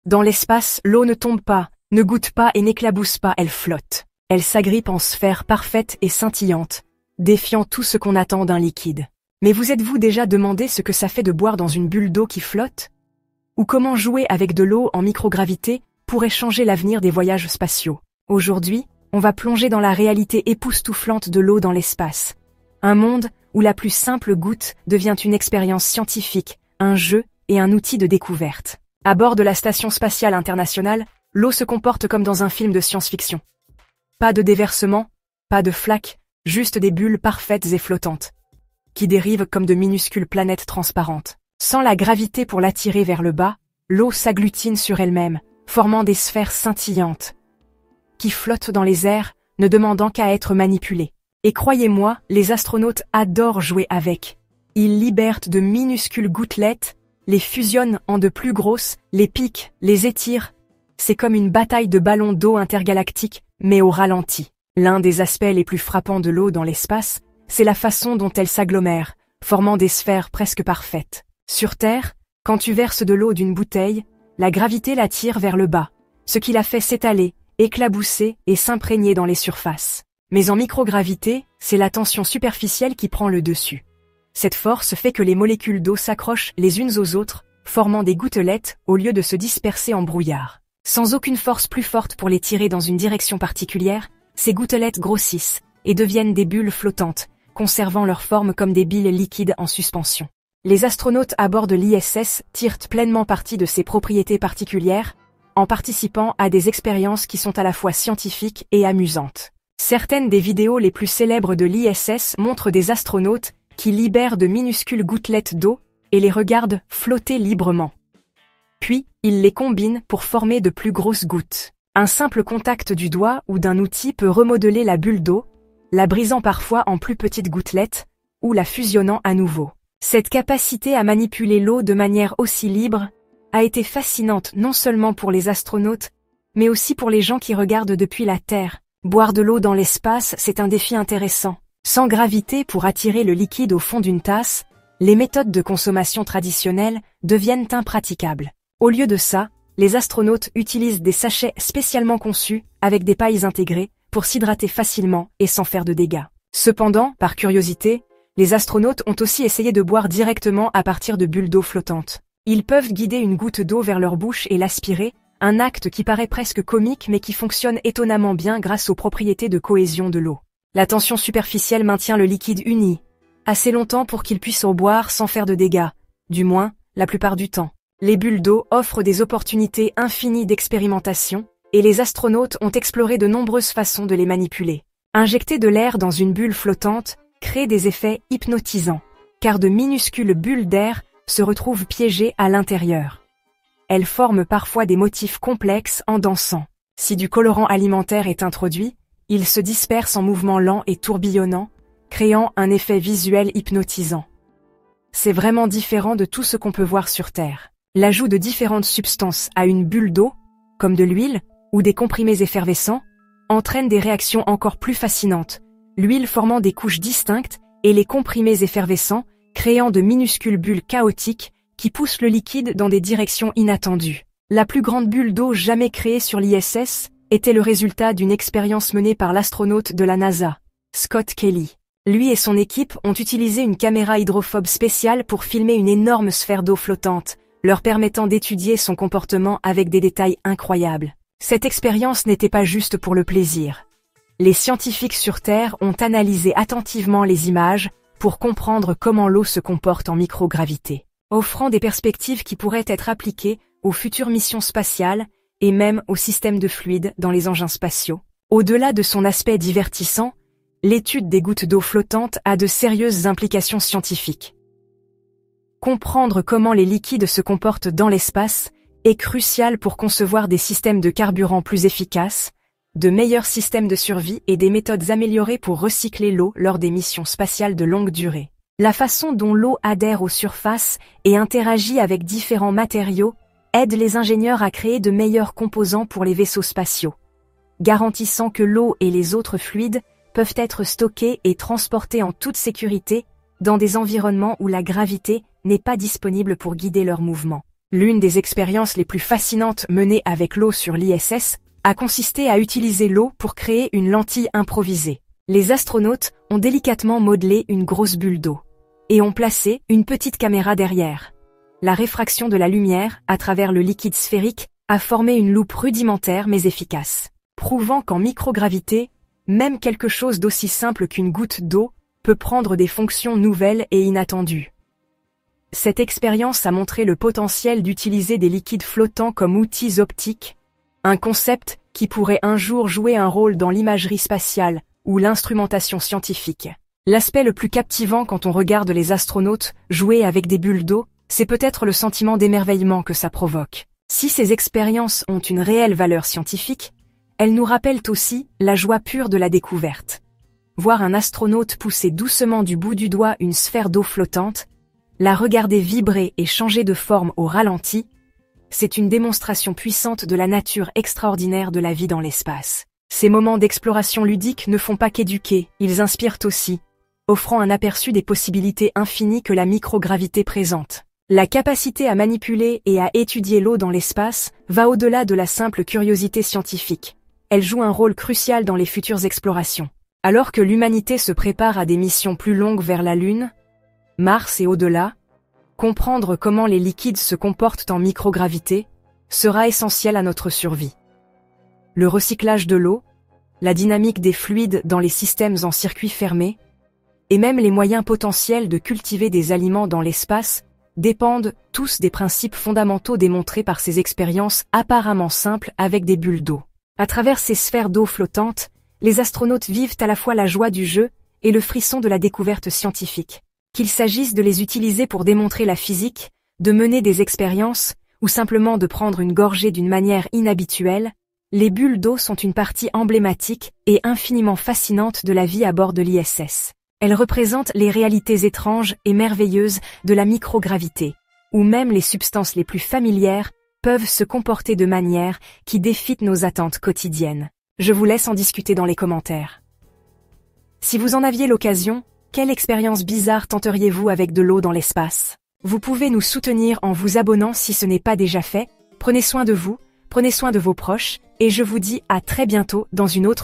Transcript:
Dans l'espace, l'eau ne tombe pas, ne goûte pas et n'éclabousse pas, elle flotte. Elle s'agrippe en sphère parfaite et scintillante, défiant tout ce qu'on attend d'un liquide. Mais vous êtes-vous déjà demandé ce que ça fait de boire dans une bulle d'eau qui flotte? Ou comment jouer avec de l'eau en microgravité pourrait changer l'avenir des voyages spatiaux? Aujourd'hui, on va plonger dans la réalité époustouflante de l'eau dans l'espace. Un monde où la plus simple goutte devient une expérience scientifique, un jeu et un outil de découverte. À bord de la Station spatiale internationale, l'eau se comporte comme dans un film de science-fiction. Pas de déversement, pas de flaques, juste des bulles parfaites et flottantes, qui dérivent comme de minuscules planètes transparentes. Sans la gravité pour l'attirer vers le bas, l'eau s'agglutine sur elle-même, formant des sphères scintillantes, qui flottent dans les airs, ne demandant qu'à être manipulées. Et croyez-moi, les astronautes adorent jouer avec. Ils libèrent de minuscules gouttelettes, les fusionnent en de plus grosses, les piquent, les étirent. C'est comme une bataille de ballons d'eau intergalactique, mais au ralenti. L'un des aspects les plus frappants de l'eau dans l'espace, c'est la façon dont elle s'agglomère, formant des sphères presque parfaites. Sur Terre, quand tu verses de l'eau d'une bouteille, la gravité la tire vers le bas, ce qui la fait s'étaler, éclabousser et s'imprégner dans les surfaces. Mais en microgravité, c'est la tension superficielle qui prend le dessus. Cette force fait que les molécules d'eau s'accrochent les unes aux autres, formant des gouttelettes au lieu de se disperser en brouillard. Sans aucune force plus forte pour les tirer dans une direction particulière, ces gouttelettes grossissent et deviennent des bulles flottantes, conservant leur forme comme des billes liquides en suspension. Les astronautes à bord de l'ISS tirent pleinement parti de ces propriétés particulières, en participant à des expériences qui sont à la fois scientifiques et amusantes. Certaines des vidéos les plus célèbres de l'ISS montrent des astronautes qui libèrent de minuscules gouttelettes d'eau et les regardent flotter librement. Puis, ils les combinent pour former de plus grosses gouttes. Un simple contact du doigt ou d'un outil peut remodeler la bulle d'eau, la brisant parfois en plus petites gouttelettes, ou la fusionnant à nouveau. Cette capacité à manipuler l'eau de manière aussi libre a été fascinante non seulement pour les astronautes, mais aussi pour les gens qui regardent depuis la Terre. Boire de l'eau dans l'espace, c'est un défi intéressant. Sans gravité pour attirer le liquide au fond d'une tasse, les méthodes de consommation traditionnelles deviennent impraticables. Au lieu de ça, les astronautes utilisent des sachets spécialement conçus avec des pailles intégrées pour s'hydrater facilement et sans faire de dégâts. Cependant, par curiosité, les astronautes ont aussi essayé de boire directement à partir de bulles d'eau flottantes. Ils peuvent guider une goutte d'eau vers leur bouche et l'aspirer, un acte qui paraît presque comique mais qui fonctionne étonnamment bien grâce aux propriétés de cohésion de l'eau. La tension superficielle maintient le liquide uni, assez longtemps pour qu'il puisse en boire sans faire de dégâts, du moins, la plupart du temps. Les bulles d'eau offrent des opportunités infinies d'expérimentation, et les astronautes ont exploré de nombreuses façons de les manipuler. Injecter de l'air dans une bulle flottante crée des effets hypnotisants, car de minuscules bulles d'air se retrouvent piégées à l'intérieur. Elles forment parfois des motifs complexes en dansant. Si du colorant alimentaire est introduit, il se disperse en mouvements lents et tourbillonnants, créant un effet visuel hypnotisant. C'est vraiment différent de tout ce qu'on peut voir sur Terre. L'ajout de différentes substances à une bulle d'eau, comme de l'huile ou des comprimés effervescents, entraîne des réactions encore plus fascinantes, l'huile formant des couches distinctes et les comprimés effervescents créant de minuscules bulles chaotiques qui poussent le liquide dans des directions inattendues. La plus grande bulle d'eau jamais créée sur l'ISS était le résultat d'une expérience menée par l'astronaute de la NASA, Scott Kelly. Lui et son équipe ont utilisé une caméra hydrophobe spéciale pour filmer une énorme sphère d'eau flottante, leur permettant d'étudier son comportement avec des détails incroyables. Cette expérience n'était pas juste pour le plaisir. Les scientifiques sur Terre ont analysé attentivement les images pour comprendre comment l'eau se comporte en microgravité, offrant des perspectives qui pourraient être appliquées aux futures missions spatiales et même aux systèmes de fluides dans les engins spatiaux. Au-delà de son aspect divertissant, l'étude des gouttes d'eau flottantes a de sérieuses implications scientifiques. Comprendre comment les liquides se comportent dans l'espace est crucial pour concevoir des systèmes de carburant plus efficaces, de meilleurs systèmes de survie et des méthodes améliorées pour recycler l'eau lors des missions spatiales de longue durée. La façon dont l'eau adhère aux surfaces et interagit avec différents matériaux aide les ingénieurs à créer de meilleurs composants pour les vaisseaux spatiaux, garantissant que l'eau et les autres fluides peuvent être stockés et transportés en toute sécurité dans des environnements où la gravité n'est pas disponible pour guider leurs mouvements. L'une des expériences les plus fascinantes menées avec l'eau sur l'ISS a consisté à utiliser l'eau pour créer une lentille improvisée. Les astronautes ont délicatement modelé une grosse bulle d'eau et ont placé une petite caméra derrière. La réfraction de la lumière, à travers le liquide sphérique, a formé une loupe rudimentaire mais efficace, prouvant qu'en microgravité, même quelque chose d'aussi simple qu'une goutte d'eau peut prendre des fonctions nouvelles et inattendues. Cette expérience a montré le potentiel d'utiliser des liquides flottants comme outils optiques, un concept qui pourrait un jour jouer un rôle dans l'imagerie spatiale ou l'instrumentation scientifique. L'aspect le plus captivant quand on regarde les astronautes jouer avec des bulles d'eau, c'est peut-être le sentiment d'émerveillement que ça provoque. Si ces expériences ont une réelle valeur scientifique, elles nous rappellent aussi la joie pure de la découverte. Voir un astronaute pousser doucement du bout du doigt une sphère d'eau flottante, la regarder vibrer et changer de forme au ralenti, c'est une démonstration puissante de la nature extraordinaire de la vie dans l'espace. Ces moments d'exploration ludique ne font pas qu'éduquer, ils inspirent aussi, offrant un aperçu des possibilités infinies que la microgravité présente. La capacité à manipuler et à étudier l'eau dans l'espace va au-delà de la simple curiosité scientifique. Elle joue un rôle crucial dans les futures explorations. Alors que l'humanité se prépare à des missions plus longues vers la Lune, Mars et au-delà, comprendre comment les liquides se comportent en microgravité sera essentiel à notre survie. Le recyclage de l'eau, la dynamique des fluides dans les systèmes en circuit fermé, et même les moyens potentiels de cultiver des aliments dans l'espace dépendent tous des principes fondamentaux démontrés par ces expériences apparemment simples avec des bulles d'eau. À travers ces sphères d'eau flottantes, les astronautes vivent à la fois la joie du jeu et le frisson de la découverte scientifique. Qu'il s'agisse de les utiliser pour démontrer la physique, de mener des expériences, ou simplement de prendre une gorgée d'une manière inhabituelle, les bulles d'eau sont une partie emblématique et infiniment fascinante de la vie à bord de l'ISS. Elles représentent les réalités étranges et merveilleuses de la microgravité, où même les substances les plus familières peuvent se comporter de manière qui défient nos attentes quotidiennes. Je vous laisse en discuter dans les commentaires. Si vous en aviez l'occasion, quelle expérience bizarre tenteriez-vous avec de l'eau dans l'espace? Vous pouvez nous soutenir en vous abonnant si ce n'est pas déjà fait. Prenez soin de vous, prenez soin de vos proches, et je vous dis à très bientôt dans une autre vidéo.